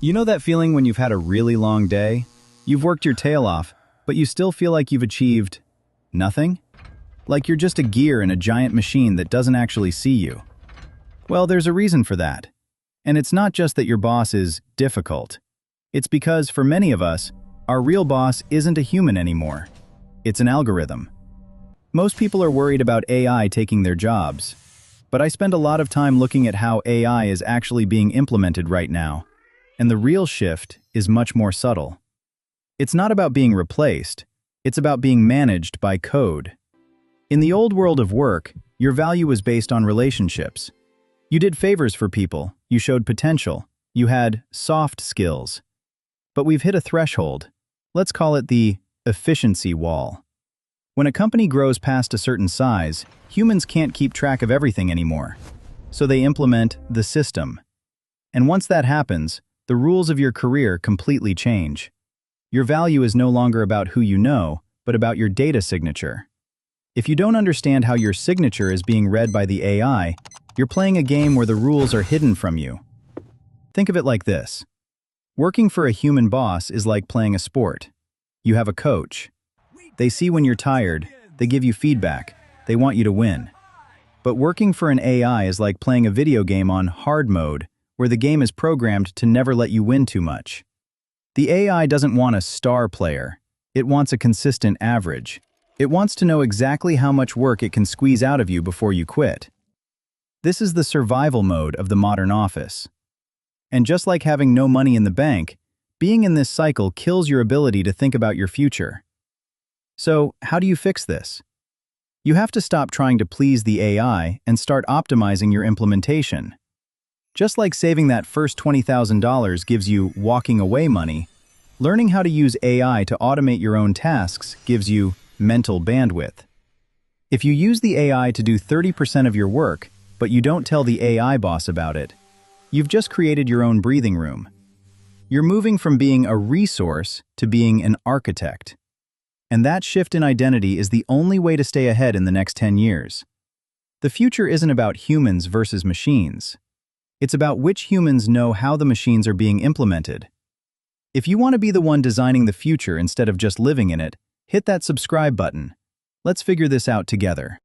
You know that feeling when you've had a really long day? You've worked your tail off, but you still feel like you've achieved nothing? Like you're just a gear in a giant machine that doesn't actually see you. Well, there's a reason for that. And it's not just that your boss is difficult. It's because, for many of us, our real boss isn't a human anymore. It's an algorithm. Most people are worried about AI taking their jobs. But I spend a lot of time looking at how AI is actually being implemented right now. And the real shift is much more subtle. It's not about being replaced. It's about being managed by code. In the old world of work, your value was based on relationships. You did favors for people, you showed potential, you had soft skills. But we've hit a threshold. Let's call it the efficiency wall. When a company grows past a certain size, humans can't keep track of everything anymore. So they implement the system. And once that happens, the rules of your career completely change. Your value is no longer about who you know, but about your data signature. If you don't understand how your signature is being read by the AI, you're playing a game where the rules are hidden from you. Think of it like this. Working for a human boss is like playing a sport. You have a coach. They see when you're tired, they give you feedback, they want you to win. But working for an AI is like playing a video game on hard mode, where the game is programmed to never let you win too much. The AI doesn't want a star player. It wants a consistent average. It wants to know exactly how much work it can squeeze out of you before you quit. This is the survival mode of the modern office. And just like having no money in the bank, being in this cycle kills your ability to think about your future. So, how do you fix this? You have to stop trying to please the AI and start optimizing your implementation. Just like saving that first $20,000 gives you walking away money, learning how to use AI to automate your own tasks gives you mental bandwidth. If you use the AI to do 30% of your work, but you don't tell the AI boss about it, you've just created your own breathing room. You're moving from being a resource to being an architect. And that shift in identity is the only way to stay ahead in the next 10 years. The future isn't about humans versus machines. It's about which humans know how the machines are being implemented. If you want to be the one designing the future instead of just living in it, hit that subscribe button. Let's figure this out together.